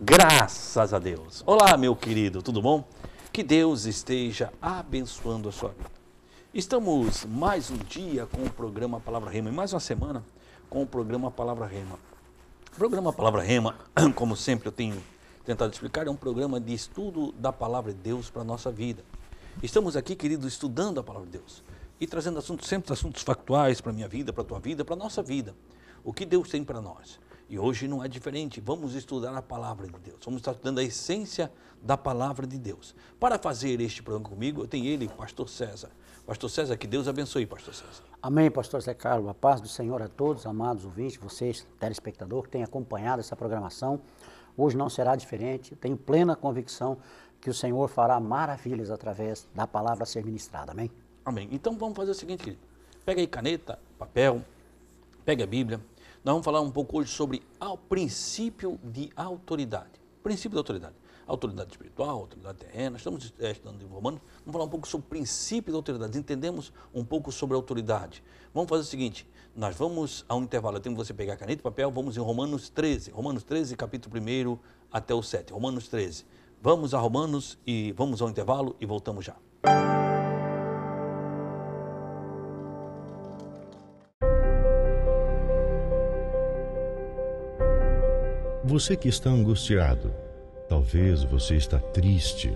Graças a Deus. Olá, meu querido, tudo bom? Que Deus esteja abençoando a sua vida. Estamos mais um dia com o programa Palavra Rema e mais uma semana com o programa Palavra Rema. O programa Palavra Rema, como sempre eu tenho tentado explicar, é um programa de estudo da Palavra de Deus para a nossa vida. Estamos aqui, querido, estudando a Palavra de Deus e trazendo sempre assuntos factuais para a minha vida, para a tua vida, para a nossa vida. O que Deus tem para nós. E hoje não é diferente, vamos estudar a Palavra de Deus, vamos estar estudando a essência da Palavra de Deus. Para fazer este programa comigo, eu tenho ele, Pastor César. Pastor César, que Deus abençoe, Pastor César. Amém, Pastor Zé Carlos. A paz do Senhor a todos, amados ouvintes, vocês, telespectador, que têm acompanhado essa programação. Hoje não será diferente, eu tenho plena convicção que o Senhor fará maravilhas através da palavra a ser ministrada. Amém? Amém. Então vamos fazer o seguinte, querido. Pega aí caneta, papel, pega a Bíblia. Nós vamos falar um pouco hoje sobre o princípio de autoridade. Princípio de autoridade. Autoridade espiritual, autoridade terrena. Estamos estudando em Romanos. Vamos falar um pouco sobre o princípio de autoridade. Entendemos um pouco sobre autoridade. Vamos fazer o seguinte. Nós vamos a um intervalo. Eu tenho que você pegar caneta e papel. Vamos em Romanos 13. Romanos 13, capítulo 1 até o 7. Romanos 13. Vamos a Romanos e vamos ao intervalo e voltamos já. Você que está angustiado, talvez você está triste,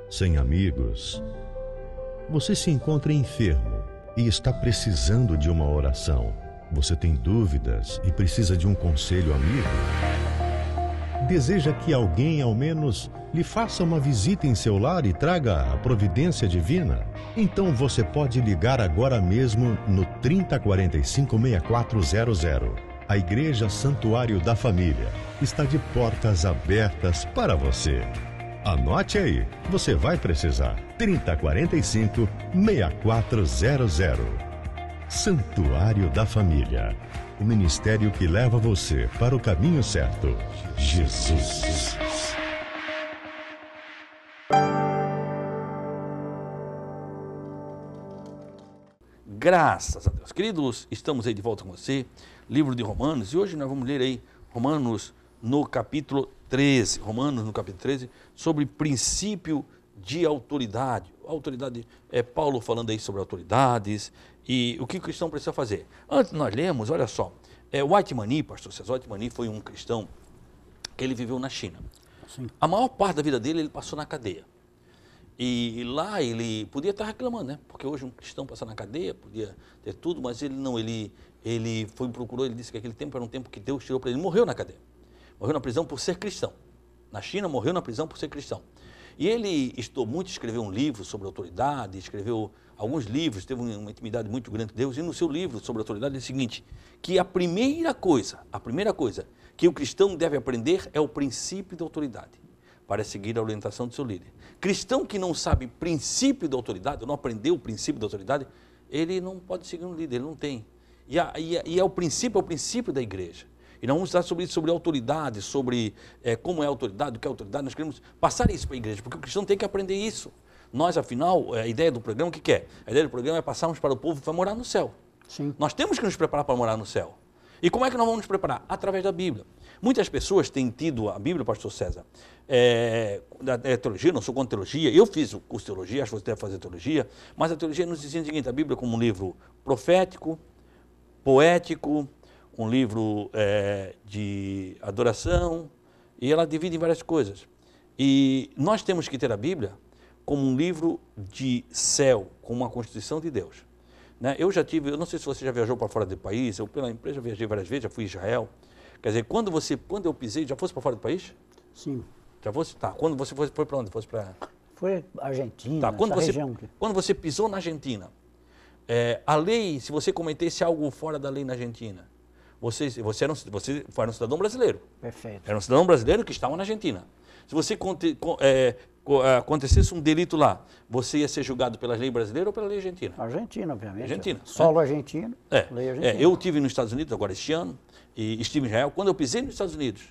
sem amigos. Você se encontra enfermo e está precisando de uma oração. Você tem dúvidas e precisa de um conselho amigo? Deseja que alguém, ao menos, lhe faça uma visita em seu lar e traga a providência divina? Então você pode ligar agora mesmo no 3045-6400. A Igreja Santuário da Família está de portas abertas para você. Anote aí, você vai precisar. 3045-6400. Santuário da Família. O ministério que leva você para o caminho certo. Jesus. Graças a Deus. Queridos, estamos aí de volta com você, livro de Romanos, e hoje nós vamos ler aí Romanos no capítulo 13, sobre princípio de autoridade. Autoridade, Paulo falando aí sobre autoridades e o que o cristão precisa fazer. Antes nós lemos, olha só, Whitman, pastor César Whitman foi um cristão que ele viveu na China. Sim. A maior parte da vida dele ele passou na cadeia. E lá ele podia estar reclamando, né? Porque hoje um cristão passa na cadeia, podia ter tudo, mas ele não, ele foi procurou, ele disse que aquele tempo era um tempo que Deus tirou para ele. Ele morreu na cadeia, morreu na prisão por ser cristão. Na China, morreu na prisão por ser cristão. E ele estudou muito, escreveu um livro sobre autoridade, escreveu alguns livros, teve uma intimidade muito grande com Deus. E no seu livro sobre autoridade é o seguinte, que a primeira coisa que o cristão deve aprender é o princípio de autoridade, para seguir a orientação do seu líder. Cristão que não sabe princípio de autoridade, não aprendeu o princípio de autoridade, ele não pode seguir um líder, ele não tem. E é o princípio da igreja. E nós vamos falar sobre isso, sobre autoridade, sobre como é a autoridade, o que é a autoridade. Nós queremos passar isso para a igreja, porque o cristão tem que aprender isso. Nós, afinal, a ideia do programa, o que é? A ideia do programa é passarmos para o povo que vai morar no céu. Sim. Nós temos que nos preparar para morar no céu. E como é que nós vamos nos preparar? Através da Bíblia. Muitas pessoas têm tido a Bíblia, pastor César, teologia, não sou contra teologia, eu fiz o curso de teologia, acho que você deve fazer teologia, mas a teologia nos ensina o seguinte, a Bíblia como um livro profético, poético, um livro de adoração, e ela divide em várias coisas. E nós temos que ter a Bíblia como um livro de céu, como uma constituição de Deus. Né? Eu não sei se você já viajou para fora do país, eu pela empresa viajei várias vezes, já fui a Israel. Quer dizer, quando eu pisei, já fosse para fora do país? Sim. Já fosse? Tá. Quando você foi para onde? Foi Argentina, tá. Quando você pisou na Argentina, a lei, se você cometesse algo fora da lei na Argentina, você era um cidadão brasileiro. Perfeito. Era um cidadão brasileiro que estava na Argentina. Se você acontecesse um delito lá, você ia ser julgado pela lei brasileira ou pela lei argentina? Argentina, obviamente. Argentina. Solo argentino, lei argentina. Eu estive nos Estados Unidos agora este ano, e estive em Israel. Quando eu pisei nos Estados Unidos,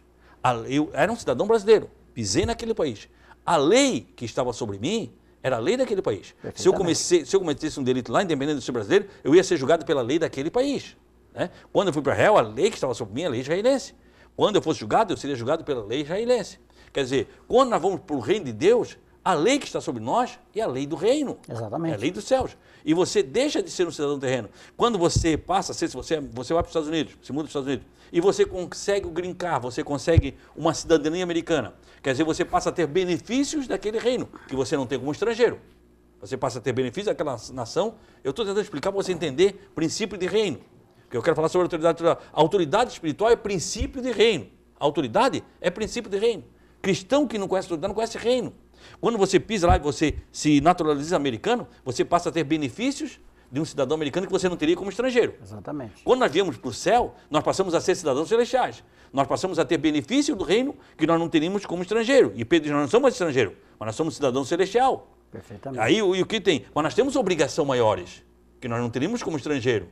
eu era um cidadão brasileiro, pisei naquele país. A lei que estava sobre mim era a lei daquele país. Se eu cometesse um delito lá, independente de ser brasileiro, eu ia ser julgado pela lei daquele país. Né? Quando eu fui para Israel, a lei que estava sobre mim é a lei israelense. Quando eu fosse julgado, eu seria julgado pela lei israelense. Quer dizer, quando nós vamos para o reino de Deus, a lei que está sobre nós é a lei do reino. Exatamente. É a lei dos céus. E você deixa de ser um cidadão terreno. Quando você passa a ser, se você vai para os Estados Unidos, você muda para os Estados Unidos, e você consegue o green card, você consegue uma cidadania americana, quer dizer, você passa a ter benefícios daquele reino, que você não tem como estrangeiro. Você passa a ter benefícios daquela nação. Eu estou tentando explicar para você entender princípio de reino. Porque eu quero falar sobre autoridade espiritual. A autoridade espiritual é princípio de reino. A autoridade é princípio de reino. Cristão que não conhece autoridade não conhece reino. Quando você pisa lá e você se naturaliza americano, você passa a ter benefícios de um cidadão americano que você não teria como estrangeiro. Exatamente. Quando nós viemos para o céu, nós passamos a ser cidadãos celestiais. Nós passamos a ter benefício do reino que nós não teríamos como estrangeiro. E Pedro diz, nós não somos estrangeiro, mas nós somos cidadão celestial. Perfeitamente. Aí o que tem? Mas nós temos obrigação maiores, que nós não teríamos como estrangeiro.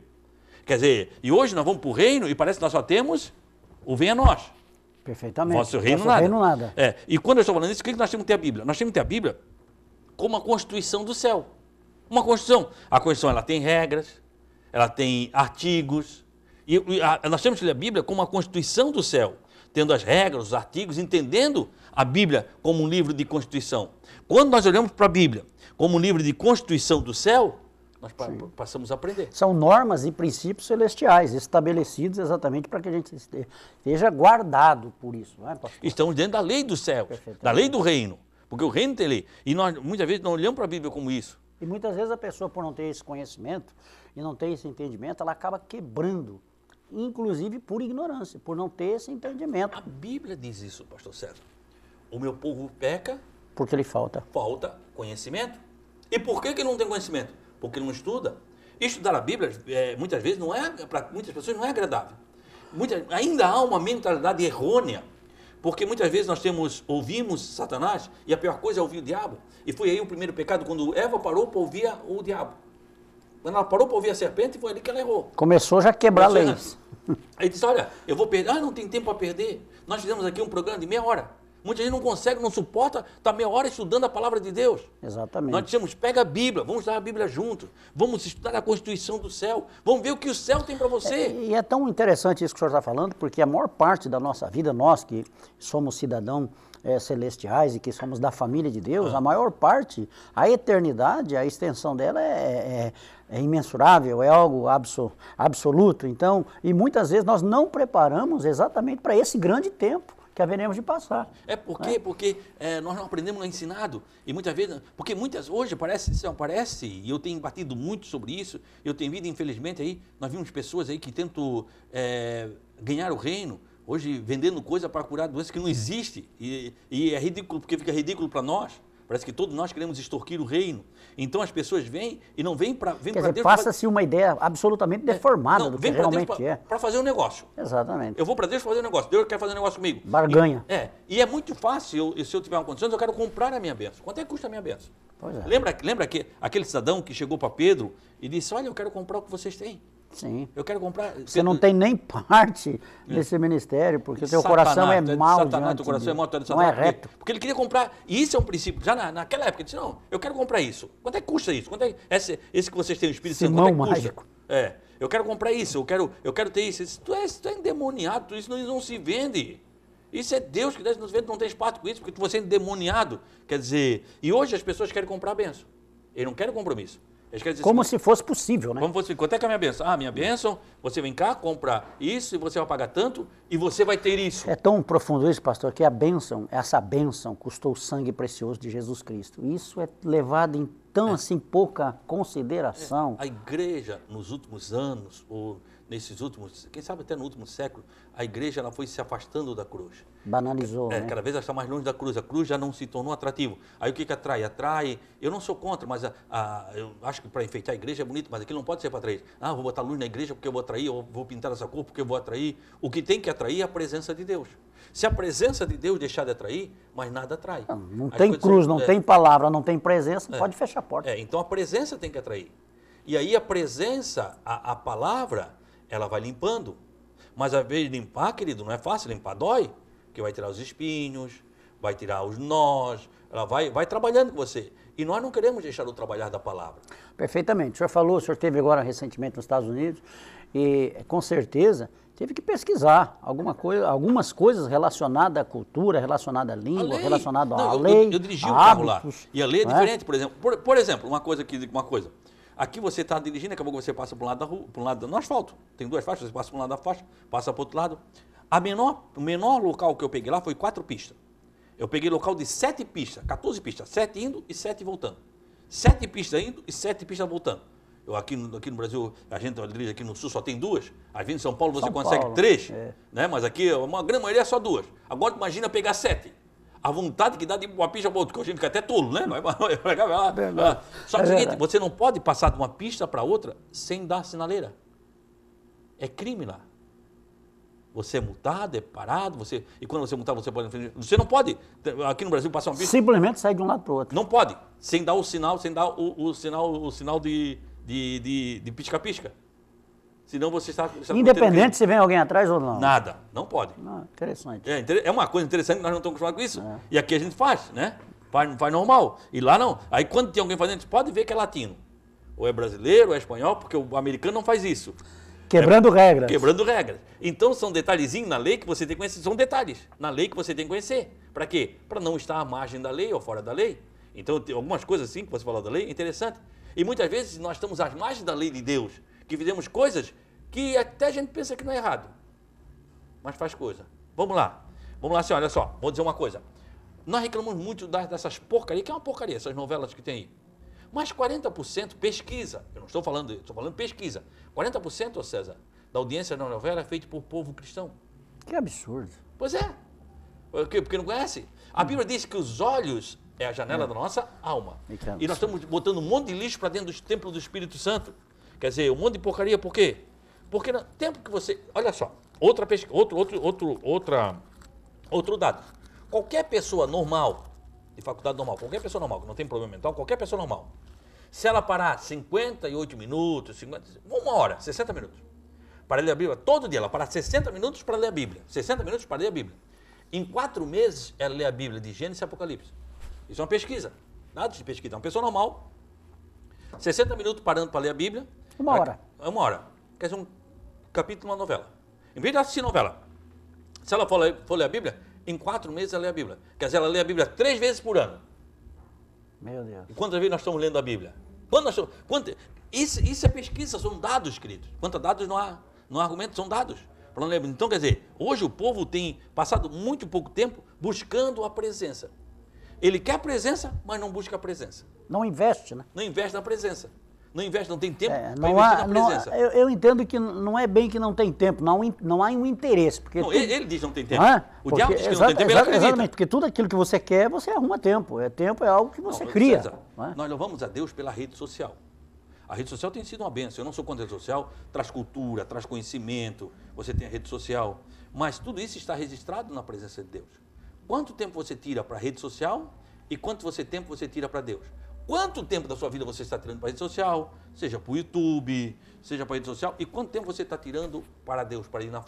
Quer dizer, e hoje nós vamos para o reino e parece que nós só temos o venha a nós. Perfeitamente. Vosso reino nada. É. E quando eu estou falando isso, o que nós temos que ter a Bíblia? Nós temos que ter a Bíblia como a Constituição do céu. Uma Constituição. A Constituição ela tem regras, ela tem artigos. Nós temos que ler a Bíblia como a Constituição do céu, tendo as regras, os artigos, entendendo a Bíblia como um livro de Constituição. Quando nós olhamos para a Bíblia como um livro de Constituição do céu, nós passamos a aprender. São normas e princípios celestiais estabelecidos exatamente para que a gente esteja guardado por isso, não é, pastor? Estamos dentro da lei dos céus, da lei do reino, porque o reino tem lei. E nós, muitas vezes, não olhamos para a Bíblia como isso. E muitas vezes a pessoa, por não ter esse conhecimento e não ter esse entendimento, ela acaba quebrando, inclusive por ignorância, por não ter esse entendimento. A Bíblia diz isso, pastor César. O meu povo peca porque lhe falta conhecimento. E por que não tem conhecimento? Porque não estuda. Estudar a Bíblia, muitas vezes, para muitas pessoas não é agradável. Ainda há uma mentalidade errônea, porque muitas vezes nós ouvimos Satanás, e a pior coisa é ouvir o diabo. E foi aí o primeiro pecado, quando Eva parou para ouvir o diabo. Quando ela parou para ouvir a serpente, foi ali que ela errou. Começou já a quebrar leis. Aí disse, olha, eu vou perder. Não tem tempo para perder. Nós fizemos aqui um programa de meia hora. Muita gente não consegue, não suporta, está meia hora estudando a palavra de Deus. Exatamente. Nós dissemos, pega a Bíblia, vamos estudar a Bíblia juntos, vamos estudar a Constituição do céu, vamos ver o que o céu tem para você. E é tão interessante isso que o senhor está falando, porque a maior parte da nossa vida, nós que somos cidadãos celestiais e que somos da família de Deus, a maior parte, a eternidade, a extensão dela é imensurável, é algo absoluto. Então, e muitas vezes nós não preparamos exatamente para esse grande tempo que haveremos de passar. Porque nós não aprendemos, não é ensinado. E muitas vezes, porque hoje parece, e eu tenho batido muito sobre isso, eu tenho visto, infelizmente, aí, nós vimos pessoas aí que tentam ganhar o reino, hoje vendendo coisa para curar doença que não existe. E é ridículo, porque fica ridículo para nós. Parece que todos nós queremos extorquir o reino. Então as pessoas vêm e não vêm para Deus. Quer dizer, passa-se uma ideia absolutamente deformada do que realmente é. Para fazer um negócio. Exatamente. Eu vou para Deus fazer um negócio. Deus quer fazer um negócio comigo. Barganha. E é muito fácil, se eu tiver uma condição, eu quero comprar a minha bênção. Quanto é que custa a minha bênção? Pois é. Lembra aquele cidadão que chegou para Pedro e disse, olha, eu quero comprar o que vocês têm. Sim. Eu quero comprar. Você não tem nem parte nesse ministério, porque o teu coração é mau diante de Deus. Não é reto. Porque ele queria comprar, e isso é um princípio, já naquela época, ele disse, não, eu quero comprar isso. Quanto é que custa isso? Quanto é esse que vocês têm, o Espírito Santo, quanto é que custa? Mágico. Eu quero comprar isso, eu quero ter isso. Tu é endemoniado, isso não se vende. Isso é Deus que nos vende, não tem espaço com isso, porque você é endemoniado. Quer dizer, e hoje as pessoas querem comprar a bênção. Eles não querem compromisso. Como se fosse possível, né? Quanto é que é a minha bênção? Ah, minha bênção, você vem cá, compra isso e você vai pagar tanto e você vai ter isso. É tão profundo isso, pastor, que essa bênção custou o sangue precioso de Jesus Cristo. Isso é levado em tão assim pouca consideração. A igreja, nos últimos anos, ou nesses últimos, quem sabe até no último século, a igreja ela foi se afastando da cruz. Banalizou, né? Cada vez ela está mais longe da cruz. A cruz já não se tornou atrativo. Aí o que atrai? Atrai, eu não sou contra, mas eu acho que para enfeitar a igreja é bonito, mas aquilo não pode ser para atrair. Ah, vou botar luz na igreja porque eu vou atrair, ou vou pintar essa cor porque eu vou atrair. O que tem que atrair é a presença de Deus. Se a presença de Deus deixar de atrair, mais nada atrai. Não tem cruz, não tem palavra, não tem presença, pode fechar a porta. Então a presença tem que atrair. E aí a presença, a palavra, ela vai limpando. Mas às vezes limpar, querido, não é fácil, limpar dói, porque vai tirar os espinhos, vai tirar os nós, ela vai trabalhando com você. E nós não queremos deixar o trabalhar da palavra. Perfeitamente. O senhor falou, o senhor esteve agora recentemente nos Estados Unidos, e com certeza teve que pesquisar algumas coisas relacionadas à cultura, relacionadas à língua, relacionadas à lei. Eu dirigi um carro lá, hábitos, e a lei é né? diferente, por exemplo. Por exemplo, uma coisa. Aqui você está dirigindo, acabou que você passa para um lado da rua, para um lado no asfalto. Tem 2 faixas, você passa para um lado da faixa, passa para o outro lado. O menor local que eu peguei lá foi 4 pistas. Eu peguei local de 7 pistas, 14 pistas, 7 indo e 7 voltando. 7 pistas indo e 7 pistas voltando. Aqui no Brasil, a gente dirige aqui no Sul só tem 2. Aí vindo em São Paulo você consegue 3, né? Mas aqui uma grande maioria é só 2. Agora imagina pegar 7. A vontade que dá de ir uma pista para outra, que a gente fica até tolo, né? Só que é o seguinte, você não pode passar de uma pista para outra sem dar sinaleira. É crime lá. Você é multado, é parado, e quando você é multado, você pode... Você não pode, aqui no Brasil, passar uma pista... Simplesmente sair de um lado para o outro. Não pode, sem dar o sinal, o sinal de pisca-pisca. Senão você está independente se vem alguém atrás ou não. Nada, não pode. Não, interessante. É uma coisa interessante que nós não estamos acostumados com isso. E aqui a gente faz, né? Faz normal. E lá não. Aí quando tem alguém fazendo, você pode ver que é latino. Ou é brasileiro, ou é espanhol, porque o americano não faz isso. Quebrando regras. Quebrando regras. Então são detalhezinhos na lei que você tem que conhecer. São detalhes na lei que você tem que conhecer. Para quê? Para não estar à margem da lei ou fora da lei. Então tem algumas coisas assim que você falou da lei, é interessante. E muitas vezes nós estamos às margens da lei de Deus, que fizemos coisas que até a gente pensa que não é errado. Mas faz coisa. Vamos lá, assim, olha só, vou dizer uma coisa. Nós reclamamos muito dessas porcarias, que é uma porcaria, essas novelas que tem aí. Mas 40% pesquisa, eu não estou falando, estou falando pesquisa. 40%, ô César, da audiência da novela é feita por povo cristão. Que absurdo. Pois é. Por quê? Porque não conhece? A Bíblia diz que os olhos é a janela da nossa alma. E nós estamos botando um monte de lixo para dentro do templo do Espírito Santo. Quer dizer, um monte de porcaria, por quê? Porque no tempo que você... Olha só, outro dado. Qualquer pessoa normal, de faculdade normal, qualquer pessoa normal, que não tem problema mental, qualquer pessoa normal, se ela parar 58 minutos, 1 hora, 60 minutos, para ler a Bíblia, todo dia ela parar 60 minutos para ler a Bíblia, 60 minutos para ler a Bíblia. Em 4 meses, ela lê a Bíblia de Gênesis e Apocalipse. Isso é uma pesquisa, dados de pesquisa. Uma pessoa normal, 60 minutos parando para ler a Bíblia. 1 hora. 1 hora. Quer dizer, um capítulo de uma novela. Em vez de assistir novela, se ela for ler a Bíblia, em 4 meses ela lê a Bíblia. Quer dizer, ela lê a Bíblia 3 vezes por ano. Meu Deus. E quantas vezes nós estamos lendo a Bíblia? Isso é pesquisa, são dados, queridos. Quantos dados não há argumento, são dados. Então, quer dizer, hoje o povo tem passado muito pouco tempo buscando a presença. Ele quer a presença, mas não busca a presença. Não investe, né? Não investe na presença. Não investe, não tem tempo para investir na presença. Eu entendo que não é bem que não tem tempo, não há um interesse. Porque ele diz que não tem tempo. O diabo diz que não tem tempo, ele acredita. Exatamente, porque tudo aquilo que você quer, você arruma tempo. Tempo é algo que você cria. César, nós louvamos a Deus pela rede social. A rede social tem sido uma bênção. Eu não sou contra a rede social, traz cultura, traz conhecimento, você tem a rede social. Mas tudo isso está registrado na presença de Deus. Quanto tempo você tira para a rede social e quanto tempo você tira para Deus? Quanto tempo da sua vida você está tirando para a rede social, seja para o YouTube, seja para a rede social, e quanto tempo você está tirando para Deus, para ir na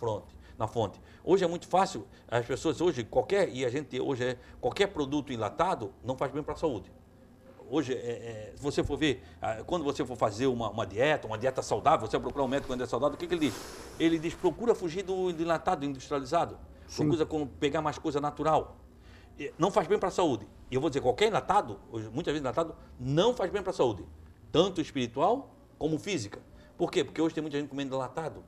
fonte? Hoje é muito fácil, as pessoas hoje, qualquer produto enlatado não faz bem para a saúde. Hoje, se você for ver, quando você for fazer uma dieta saudável, você vai procurar um médico com uma dieta saudável, o que ele diz? Ele diz, procura fugir do enlatado, industrializado. Procura pegar mais coisa natural. Não faz bem para a saúde. E eu vou dizer, qualquer enlatado, muitas vezes enlatado, não faz bem para a saúde. Tanto espiritual como física. Por quê? Porque hoje tem muita gente comendo enlatado.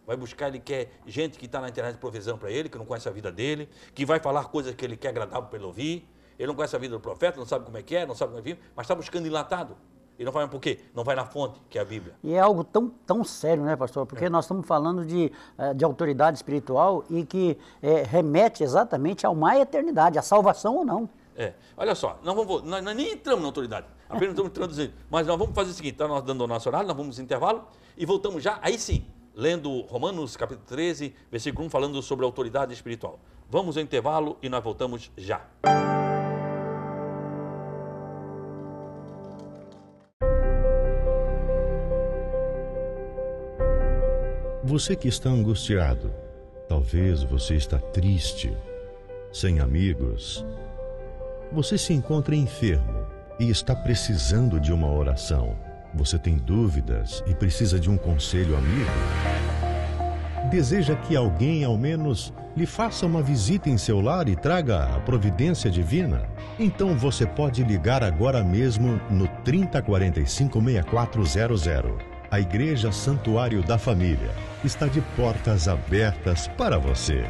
Vai buscar, ele quer gente que está na internet provisão para ele, que não conhece a vida dele, que vai falar coisas que ele quer agradável para ele ouvir. Ele não conhece a vida do profeta, não sabe como é que é, não sabe como é que é, mas está buscando enlatado. E não vai por quê? Não vai na fonte, que é a Bíblia. E é algo tão sério, né, pastor? Porque nós estamos falando de autoridade espiritual e que remete exatamente a uma eternidade, a salvação ou não. Olha só, nós nem entramos na autoridade, apenas estamos traduzindo. Mas nós vamos fazer o seguinte, nós dando o nosso horário, nós vamos no intervalo e voltamos já, aí sim, lendo Romanos capítulo 13, versículo 1, falando sobre a autoridade espiritual. Vamos ao intervalo e nós voltamos já. Você que está angustiado, talvez você está triste, sem amigos. Você se encontra enfermo e está precisando de uma oração. Você tem dúvidas e precisa de um conselho amigo? Deseja que alguém, ao menos, lhe faça uma visita em seu lar e traga a providência divina? Então você pode ligar agora mesmo no 3045-6400. A Igreja Santuário da Família está de portas abertas para você.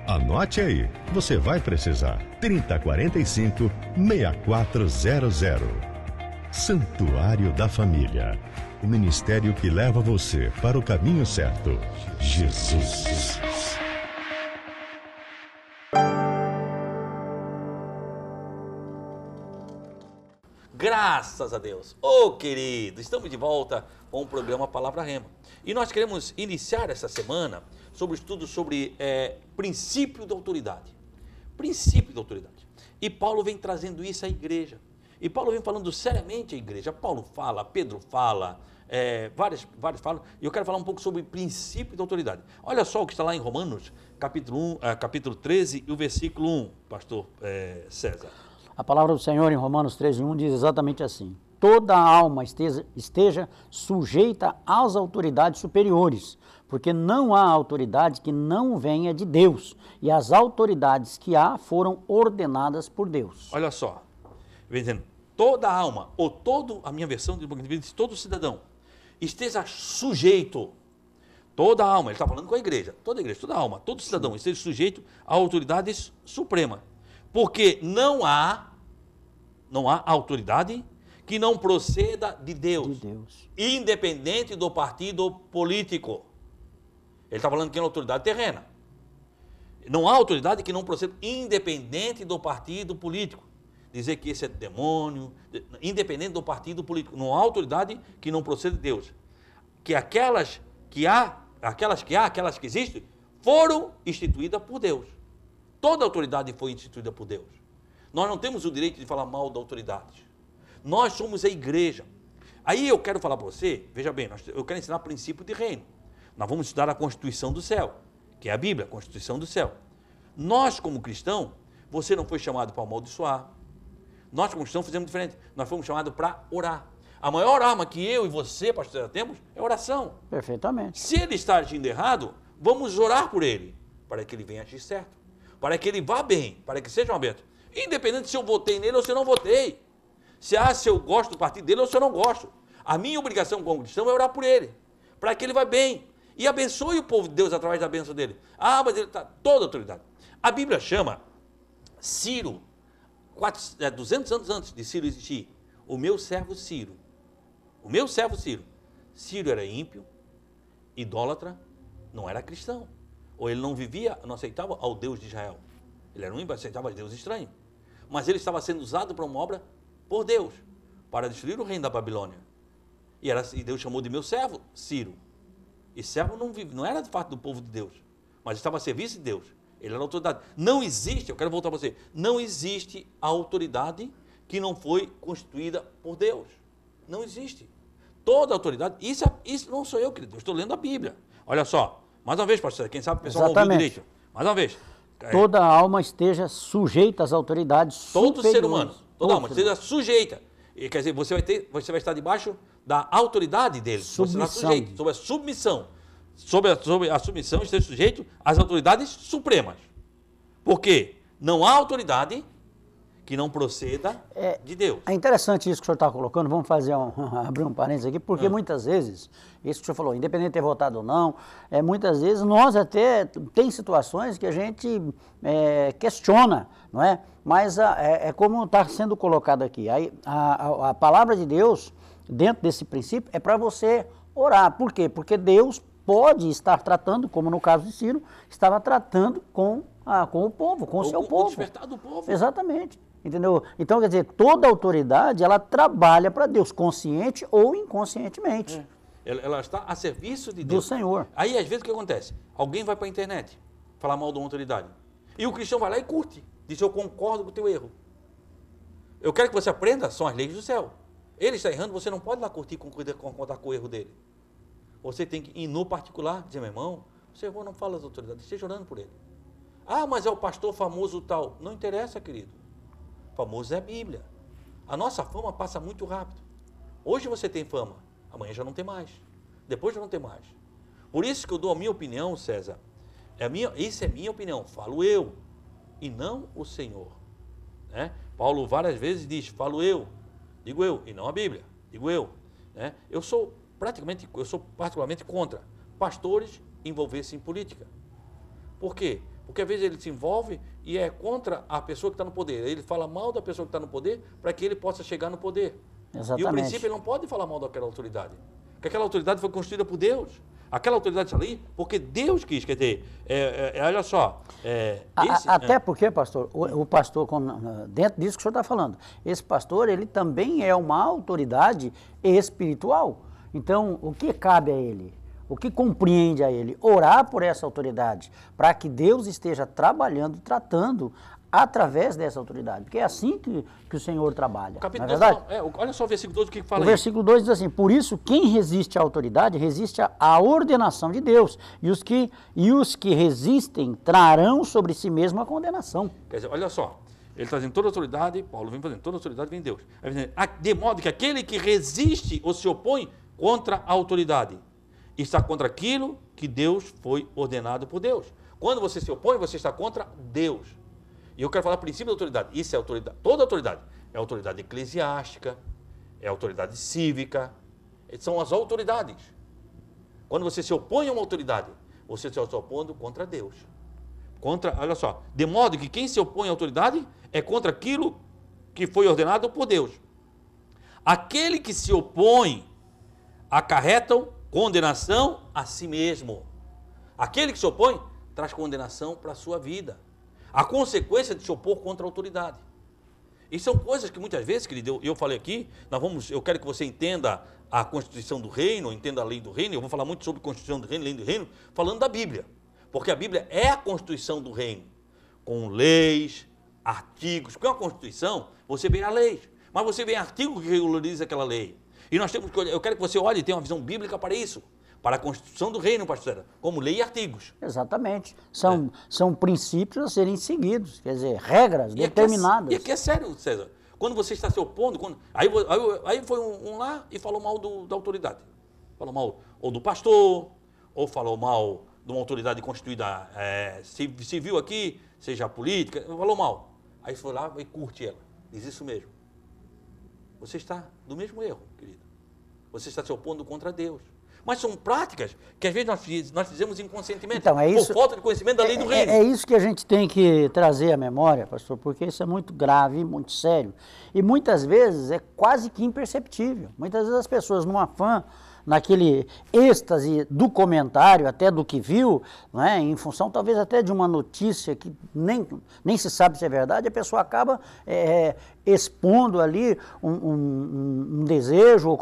Anote aí, você vai precisar. 3045-6400. Santuário da Família. O ministério que leva você para o caminho certo. Jesus. Graças a Deus. Ô, querido, estamos de volta com o programa Palavra Rema. E nós queremos iniciar essa semana sobre o estudo sobre princípio da autoridade. Princípio da autoridade. E Paulo vem trazendo isso à igreja. E Paulo vem falando seriamente à igreja. Paulo fala, Pedro fala, vários falam. E eu quero falar um pouco sobre princípio da autoridade. Olha só o que está lá em Romanos, capítulo 13 e o versículo 1, pastor César. A palavra do Senhor em Romanos 13:1 diz exatamente assim: toda alma esteja sujeita às autoridades superiores, porque não há autoridade que não venha de Deus, e as autoridades que há foram ordenadas por Deus. Olha só, vem dizendo, toda alma, ou todo, a minha versão diz todo cidadão, esteja sujeito, toda alma, ele está falando com a igreja, toda alma, todo cidadão esteja sujeito à autoridade suprema, porque não há autoridade que não proceda de Deus, independente do partido político. Ele está falando que é uma autoridade terrena. Não há autoridade que não proceda, independente do partido político. Dizer que esse é demônio, independente do partido político. Não há autoridade que não proceda de Deus. Que aquelas que existem, foram instituídas por Deus. Toda autoridade foi instituída por Deus. Nós não temos o direito de falar mal da autoridade. Nós somos a igreja. Aí eu quero falar para você, veja bem, eu quero ensinar princípio de reino. Nós vamos estudar a Constituição do céu, que é a Bíblia, a Constituição do céu. Nós, como cristão, você não foi chamado para amaldiçoar. Nós, como cristãos, fizemos diferente. Nós fomos chamados para orar. A maior arma que eu e você, pastor, temos é oração. Perfeitamente. Se ele está agindo errado, vamos orar por ele, para que ele venha agir certo, para que ele vá bem, para que seja um aberto. Independente se eu votei nele ou se eu não votei. Se eu gosto do partido dele ou se eu não gosto. A minha obrigação como cristão é orar por ele, para que ele vá bem. E abençoe o povo de Deus através da bênção dele. Ah, mas ele está toda a autoridade. A Bíblia chama Ciro, 200 anos antes de Ciro existir, o meu servo Ciro. O meu servo Ciro. Ciro era ímpio, idólatra, não era cristão. Ou ele não vivia, não aceitava ao Deus de Israel. Ele era um ímpio, aceitava Deus estranho. Mas ele estava sendo usado para uma obra por Deus, para destruir o reino da Babilônia. E Deus chamou de meu servo Ciro. E servo não era de fato do povo de Deus, mas estava a serviço de Deus. Ele era autoridade. Não existe, eu quero voltar para você, não existe a autoridade que não foi constituída por Deus. Não existe. Toda autoridade, isso não sou eu, querido, eu estou lendo a Bíblia. Olha só, mais uma vez, pastor, quem sabe o pessoal não ouviu direito. Mais uma vez. Toda alma esteja sujeita às autoridades superiores. Todo ser humano, toda alma esteja sujeita. E, quer dizer, você vai estar debaixo da autoridade dele. Você está sujeito, sob a submissão. Sobre a submissão, esteja sujeito às autoridades supremas. Por quê? Não há autoridade que não proceda de Deus. É interessante isso que o senhor está colocando, vamos abrir um parênteses aqui, porque muitas vezes, isso que o senhor falou, independente de ter votado ou não, muitas vezes nós até, tem situações que a gente questiona, não é? Mas é como está sendo colocado aqui, a palavra de Deus, dentro desse princípio, é para você orar. Por quê? Porque Deus pode estar tratando, como no caso de Ciro, estava tratando com o povo, com o seu povo. O despertar do povo. Exatamente. Entendeu? Então, quer dizer, toda autoridade, ela trabalha para Deus, consciente ou inconscientemente. Ela está a serviço de Deus. Do Senhor. Aí, às vezes, o que acontece? Alguém vai para a internet falar mal de uma autoridade. E o cristão vai lá e curte. Diz, eu concordo com o teu erro. Eu quero que você aprenda, são as leis do céu. Ele está errando, você não pode lá curtir, concordar com o erro dele. Você tem que ir no particular, dizer, meu irmão, seu irmão não fala das autoridades, esteja orando por ele. Ah, mas é o pastor famoso tal. Não interessa, querido. Famoso é a Bíblia. A nossa fama passa muito rápido. Hoje você tem fama, amanhã já não tem mais. Depois já não tem mais. Por isso que eu dou a minha opinião, César. Isso é minha opinião, falo eu, e não o Senhor. Né? Paulo várias vezes diz, falo eu, digo eu, e não a Bíblia, digo eu. Né? Eu sou particularmente contra pastores envolver-se em política. Por quê? Porque às vezes ele se envolve e é contra a pessoa que está no poder. Ele fala mal da pessoa que está no poder para que ele possa chegar no poder. Exatamente. E o princípio ele não pode falar mal daquela autoridade. Porque aquela autoridade foi construída por Deus. Aquela autoridade está ali porque Deus quis. Quer dizer, olha só. Até porque, pastor, o pastor, dentro disso que o senhor está falando, esse pastor, ele também é uma autoridade espiritual. Então, o que cabe a ele? O que compreende a ele? Orar por essa autoridade, para que Deus esteja trabalhando, tratando através dessa autoridade. Porque é assim que o Senhor trabalha. O capítulo não é verdade? Olha só o versículo 12, o que fala O aí. versículo 2 diz assim, por isso quem resiste à autoridade, resiste à ordenação de Deus. E os que resistem trarão sobre si mesmo a condenação. Quer dizer, olha só, ele está dizendo toda autoridade, Paulo vem fazendo, toda autoridade vem de Deus. De modo que aquele que resiste ou se opõe contra a autoridade, está contra aquilo que Deus foi ordenado por Deus. Quando você se opõe, você está contra Deus. E eu quero falar princípio da autoridade. Isso é autoridade, toda autoridade. É autoridade eclesiástica, é autoridade cívica, são as autoridades. Quando você se opõe a uma autoridade, você está se opondo contra Deus. Olha só, de modo que quem se opõe à autoridade é contra aquilo que foi ordenado por Deus. Aquele que se opõe acarretam condenação a si mesmo. Aquele que se opõe traz condenação para a sua vida. A consequência de se opor contra a autoridade. E são coisas que muitas vezes, querido, eu falei aqui, eu quero que você entenda a Constituição do Reino, entenda a lei do Reino, eu vou falar muito sobre Constituição do Reino, lei do Reino, falando da Bíblia. Porque a Bíblia é a Constituição do Reino, com leis, artigos, porque uma Constituição, você vê a lei, mas você vê artigo que regulariza aquela lei. E eu quero que você olhe e tenha uma visão bíblica para isso, para a Constituição do Reino, pastor César, como lei e artigos. Exatamente. São princípios a serem seguidos, quer dizer, regras determinadas. E aqui é sério, César. Quando você está se opondo, aí foi um lá e falou mal da autoridade. Falou mal ou do pastor, ou falou mal de uma autoridade constituída civil aqui, seja política, falou mal. Aí foi lá e curte ela. Diz isso mesmo. Você está no mesmo erro, querido. Você está se opondo contra Deus. Mas são práticas que às vezes nós fizemos inconscientemente, então, por falta de conhecimento da lei do reino. É isso que a gente tem que trazer à memória, pastor, porque isso é muito grave, muito sério. E muitas vezes é quase que imperceptível. Muitas vezes as pessoas, num afã, naquele êxtase do comentário, até do que viu, não é? Em função talvez até de uma notícia que nem se sabe se é verdade, a pessoa acaba expondo ali um desejo, ou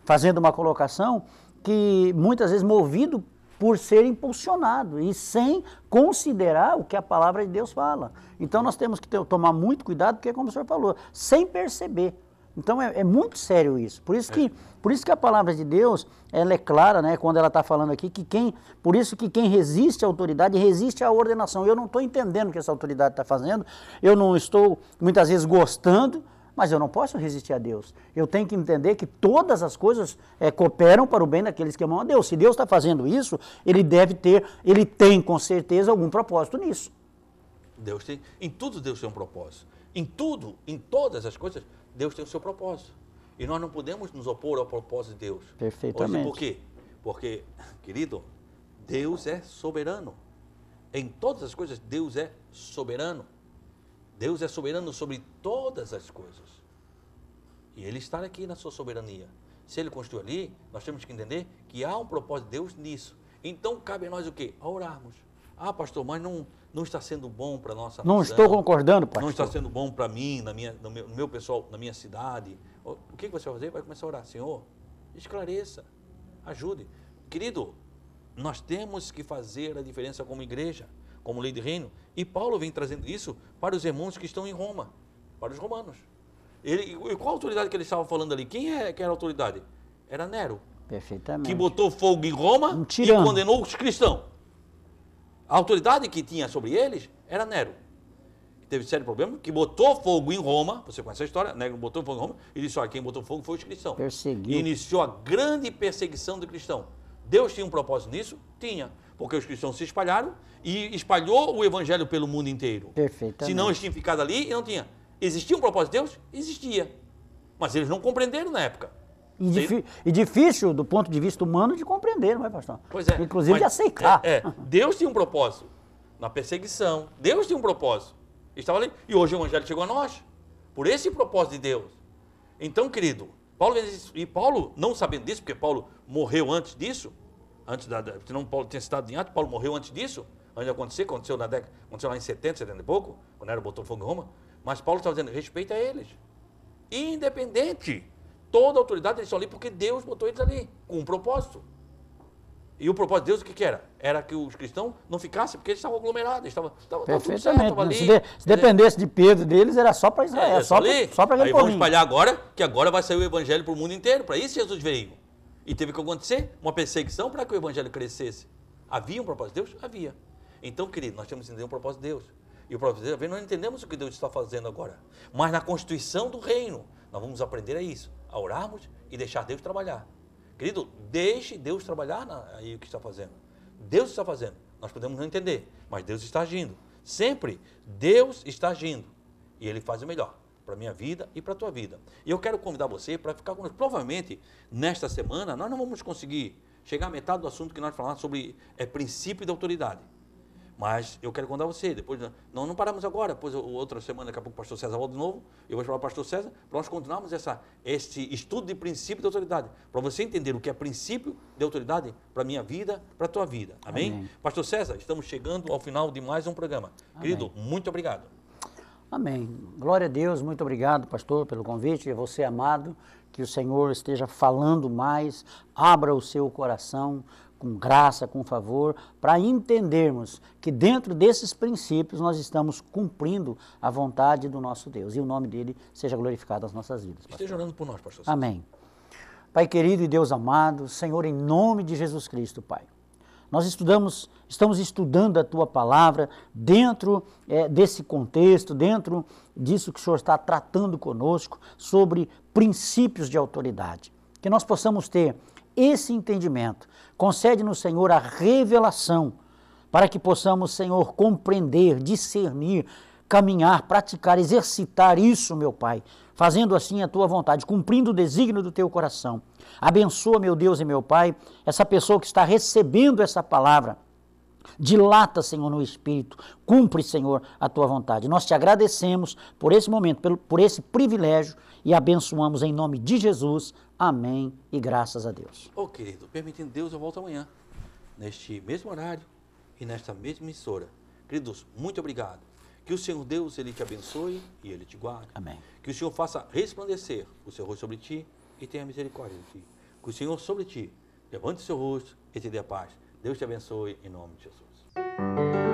fazendo uma colocação que muitas vezes movido por ser impulsionado e sem considerar o que a palavra de Deus fala. Então nós temos que tomar muito cuidado, porque como o senhor falou, sem perceber. Então é muito sério isso. Por isso que a palavra de Deus, ela é clara, né, quando ela está falando aqui, por isso que quem resiste à autoridade, resiste à ordenação. Eu não estou entendendo o que essa autoridade está fazendo, eu não estou, muitas vezes, gostando, mas eu não posso resistir a Deus. Eu tenho que entender que todas as coisas cooperam para o bem daqueles que amam a Deus. Se Deus está fazendo isso, ele tem com certeza algum propósito nisso. Em tudo Deus tem um propósito. Em todas as coisas, Deus tem o seu propósito. E nós não podemos nos opor ao propósito de Deus. Perfeitamente. Por quê? Porque, querido, Deus é soberano. Em todas as coisas, Deus é soberano. Deus é soberano sobre todas as coisas. E Ele está aqui na sua soberania. Se Ele construiu ali, nós temos que entender que há um propósito de Deus nisso. Então, cabe a nós o quê? A orarmos. Ah, pastor, mas não está sendo bom para a nossa nação. Não estou concordando, pastor. Não está sendo bom para mim, no meu pessoal, na minha cidade. O que você vai fazer? Vai começar a orar. Senhor, esclareça, ajude. Querido, nós temos que fazer a diferença como igreja, como lei de reino. E Paulo vem trazendo isso para os irmãos que estão em Roma, para os romanos. E qual a autoridade que ele estava falando ali? Quem era a autoridade? Era Nero. Perfeitamente. Que botou fogo em Roma e condenou os cristãos. A autoridade que tinha sobre eles era Nero, que teve sério problema, que botou fogo em Roma, você conhece a história, Nero botou fogo em Roma, e disse, olha, quem botou fogo foi os cristãos. Perseguiu. E iniciou a grande perseguição do cristão. Deus tinha um propósito nisso? Tinha. Porque os cristãos se espalharam e espalhou o evangelho pelo mundo inteiro. Perfeitamente. Senão eles tinham ficado ali e não tinha. Existia um propósito de Deus? Existia. Mas eles não compreenderam na época. E difícil, do ponto de vista humano, de compreender, não é, pastor? Pois é. Inclusive de aceitar. Deus tinha um propósito na perseguição. Deus tinha um propósito. Estava ali. E hoje o evangelho chegou a nós. Por esse propósito de Deus. Então, querido, Paulo, não sabendo disso, porque Paulo morreu antes disso, senão Paulo tinha citado em Atos, Paulo morreu antes disso, antes de acontecer, aconteceu lá em 70 e pouco, quando era botou fogo em Roma, mas Paulo estava dizendo, respeita eles. Independente. Toda a autoridade eles estão ali porque Deus botou eles ali, com um propósito. E o propósito de Deus o que era? Era que os cristãos não ficassem, porque eles estavam aglomerados, estavam tudo certo, estavam ali. Se dependesse de Pedro deles, era só para Israel, só para aquele povo. Aí vamos espalhar agora, que agora vai sair o evangelho para o mundo inteiro, para isso Jesus veio. E teve que acontecer uma perseguição para que o evangelho crescesse. Havia um propósito de Deus? Havia. Então, querido, nós temos que entender o propósito de Deus. E o propósito de Deus, nós não entendemos o que Deus está fazendo agora. Mas na constituição do reino, nós vamos aprender a isso, a orarmos e deixar Deus trabalhar. Querido, deixe Deus trabalhar aí o que está fazendo. Deus está fazendo. Nós podemos não entender, mas Deus está agindo. Sempre Deus está agindo. E Ele faz o melhor para a minha vida e para a tua vida. E eu quero convidar você para ficar conosco. Provavelmente, nesta semana, nós não vamos conseguir chegar à metade do assunto que nós falamos sobre princípio de autoridade. Mas eu quero contar você, depois não paramos agora, depois outra semana, daqui a pouco o pastor César volta de novo, eu vou chamar o pastor César, para nós continuarmos esse estudo de princípio de autoridade, para você entender o que é princípio de autoridade para a minha vida, para a tua vida, amém? Amém? Pastor César, estamos chegando ao final de mais um programa. Amém. Querido, muito obrigado. Amém. Glória a Deus, muito obrigado, pastor, pelo convite, e a você, amado, que o Senhor esteja falando mais, abra o seu coração, com graça, com favor, para entendermos que dentro desses princípios nós estamos cumprindo a vontade do nosso Deus. E o nome dele seja glorificado nas nossas vidas. Pastor. Esteja orando por nós, pastor. Amém. Pai querido e Deus amado, Senhor, em nome de Jesus Cristo, Pai. Nós estamos estudando a Tua Palavra dentro desse contexto, dentro disso que o Senhor está tratando conosco, sobre princípios de autoridade. Que nós possamos ter esse entendimento. Concede-nos, Senhor, a revelação, para que possamos, Senhor, compreender, discernir, caminhar, praticar, exercitar isso, meu Pai, fazendo assim a Tua vontade, cumprindo o desígnio do Teu coração. Abençoa, meu Deus e meu Pai, essa pessoa que está recebendo essa palavra. Dilata, Senhor, no Espírito. Cumpre, Senhor, a Tua vontade. Nós te agradecemos por esse momento, por esse privilégio e abençoamos em nome de Jesus. Amém e graças a Deus. Ô, querido, permitindo Deus, eu volto amanhã, neste mesmo horário e nesta mesma emissora. Queridos, muito obrigado. Que o Senhor Deus, Ele te abençoe e Ele te guarde. Amém. Que o Senhor faça resplandecer o seu rosto sobre ti e tenha misericórdia de ti. Que o Senhor sobre ti levante o seu rosto e te dê a paz. Deus te abençoe em nome de Jesus.